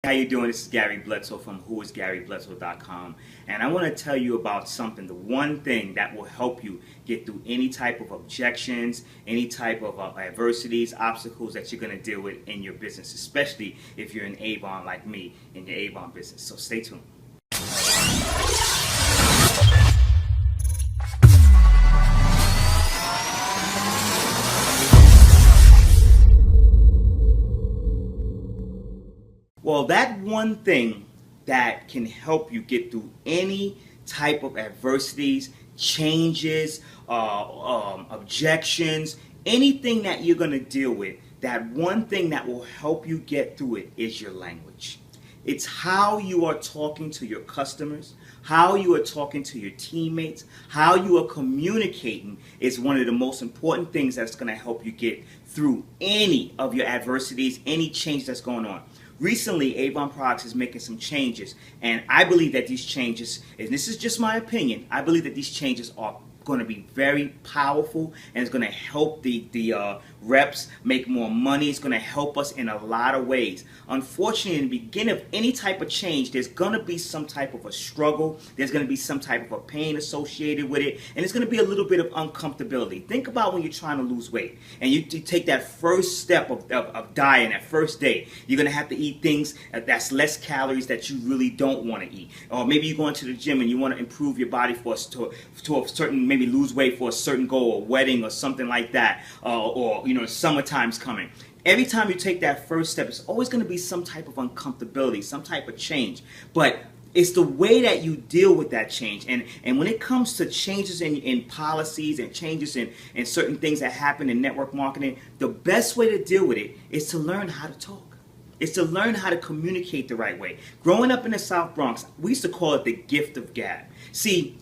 How you doing? This is Gary Bledsoe from whoisgarybledsoe.com, and I want to tell you about something, the one thing that will help you get through any type of objections, any type of adversities, obstacles that you're going to deal with in your business, especially if you're in Avon like me in your Avon business. So stay tuned. Well, that one thing that can help you get through any type of adversities, changes, objections, anything that you're going to deal with, that one thing that will help you get through it is your language. It's how you are talking to your customers, how you are talking to your teammates, how you are communicating is one of the most important things that's going to help you get through any of your adversities, any change that's going on. Recently, Avon Products is making some changes, and I believe that these changes, and this is just my opinion, I believe that these changes are going to be very powerful, and it's going to help the reps make more money. It's going to help us in a lot of ways. Unfortunately, in the beginning of any type of change, there's going to be some type of a struggle. There's going to be some type of a pain associated with it, and it's going to be a little bit of uncomfortability. Think about when you're trying to lose weight, and you take that first step of dieting, that first day. You're going to have to eat things that's less calories that you really don't want to eat. Or maybe you're going to the gym and you want to improve your body to a certain, maybe lose weight for a certain goal, or wedding or something like that, or summertime's coming. Every time you take that first step, it's always going to be some type of uncomfortability, some type of change. But it's the way that you deal with that change. And when it comes to changes in policies and changes in certain things that happen in network marketing, the best way to deal with it is to learn how to talk. It's to learn how to communicate the right way. Growing up in the South Bronx, we used to call it the gift of gab. See,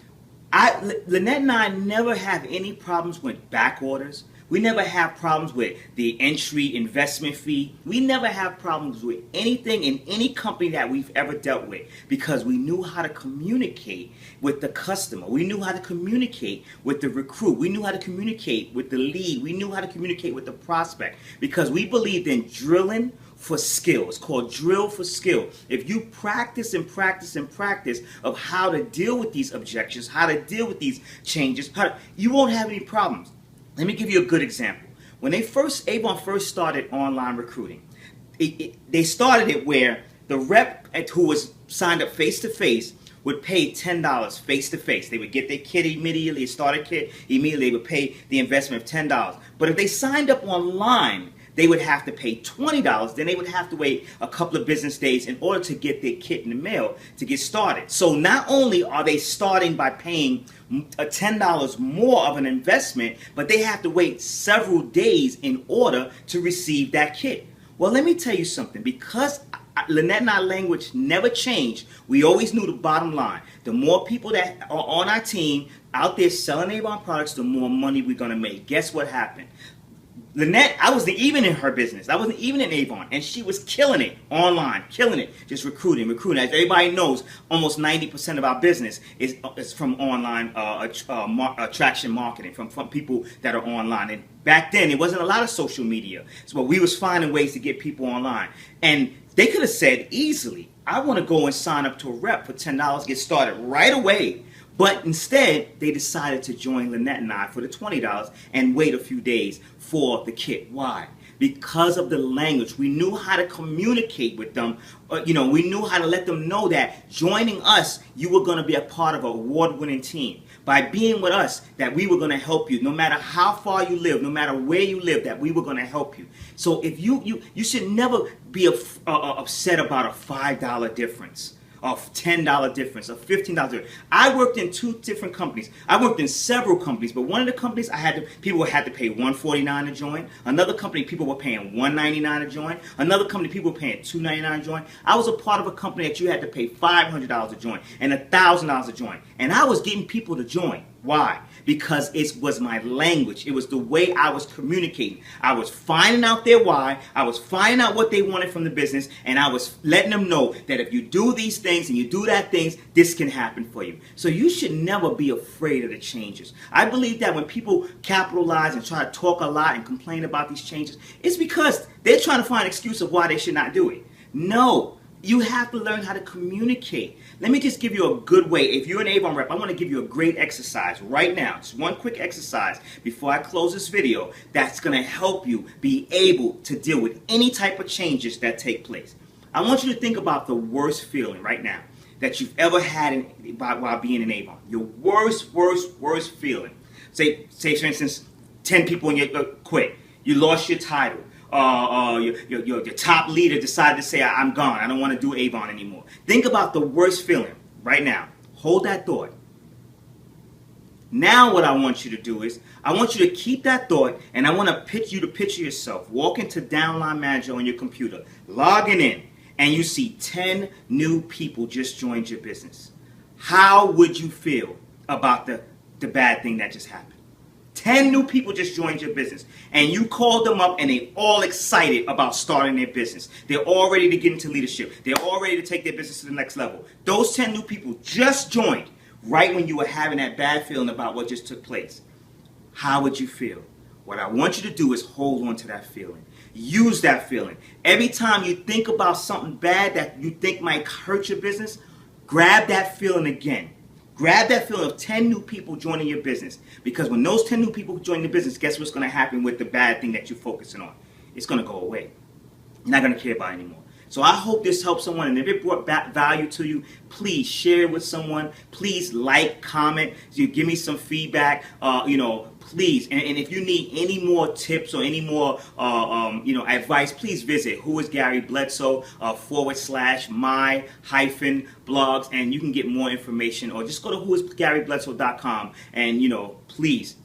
Lynette and I never have any problems with back orders. We never have problems with the entry investment fee. We never have problems with anything in any company that we've ever dealt with, because we knew how to communicate with the customer. We knew how to communicate with the recruit. We knew how to communicate with the lead. We knew how to communicate with the prospect, because we believed in drilling for skill. It's called drill for skill. If you practice and practice and practice of how to deal with these objections, how to deal with these changes, you won't have any problems. Let me give you a good example. When Avon first started online recruiting, they started it where the rep who was signed up face-to-face would pay $10 face-to-face. They would get their kit immediately, a starter kit immediately. They would pay the investment of $10. But if they signed up online, they would have to pay $20. Then they would have to wait a couple of business days in order to get their kit in the mail to get started. So not only are they starting by paying $10 more of an investment, but they have to wait several days in order to receive that kit. Well, let me tell you something. Because Lynette and our language never changed, we always knew the bottom line. The more people that are on our team out there selling Avon products, the more money we're going to make. Guess what happened? Lynette, I wasn't even in her business. I wasn't even in Avon, and she was killing it online, killing it, just recruiting. As everybody knows, almost 90% of our business is from online attraction marketing, from people that are online. And back then, it wasn't a lot of social media, so we was finding ways to get people online. And they could have said easily, I want to go and sign up to a rep for $10, get started right away. But instead, they decided to join Lynette and I for the $20 and wait a few days for the kit. Why? Because of the language. We knew how to communicate with them. We knew how to let them know that joining us, you were going to be a part of an award-winning team. By being with us, that we were going to help you. No matter how far you live, no matter where you live, that we were going to help you. So if you should never be upset about a $5 difference. A $10 difference, a $15 difference. I worked in two different companies. I worked in several companies, but one of the companies people had to pay $149 to join. Another company, people were paying $199 to join. Another company, people were paying $299 to join. I was a part of a company that you had to pay $500 to join and $1,000 to join. And I was getting people to join. Why? Because it was my language. It was the way I was communicating. I was finding out their why. I was finding out what they wanted from the business. And I was letting them know that if you do these things and you do that things, this can happen for you. So you should never be afraid of the changes. I believe that when people capitalize and try to talk a lot and complain about these changes, it's because they're trying to find an excuse of why they should not do it. No. You have to learn how to communicate. Let me just give you a good way. If you're an Avon rep, I want to give you a great exercise right now. Just one quick exercise before I close this video that's going to help you be able to deal with any type of changes that take place. I want you to think about the worst feeling right now that you've ever had while being in Avon. Your worst feeling. Say for instance, 10 people in your quit. You lost your title. Your top leader decided to say, I'm gone. I don't want to do Avon anymore. Think about the worst feeling right now. Hold that thought. Now what I want you to do is, I want you to keep that thought, and I want to picture yourself walking to Downline Manager on your computer, logging in, and you see 10 new people just joined your business. How would you feel about the bad thing that just happened? 10 new people just joined your business, and you called them up and they're all excited about starting their business. They're all ready to get into leadership. They're all ready to take their business to the next level. Those 10 new people just joined right when you were having that bad feeling about what just took place. How would you feel? What I want you to do is hold on to that feeling. Use that feeling. Every time you think about something bad that you think might hurt your business, grab that feeling again. Grab that feeling of 10 new people joining your business. Because when those 10 new people join the business, guess what's going to happen with the bad thing that you're focusing on? It's going to go away. You're not going to care about it anymore. So I hope this helps someone. And if it brought back value to you, please share it with someone. Please like, comment. You give me some feedback. Please. And if you need any more tips or any more advice, please visit whoisgarybledsoe /my-blogs, and you can get more information, or just go to whoisgarybledsoe.com and please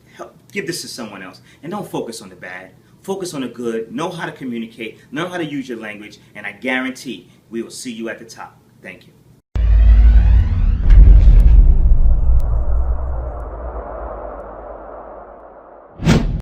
give this to someone else. And don't focus on the bad. Focus on the good. Know how to communicate. Know how to use your language. And I guarantee we will see you at the top. Thank you.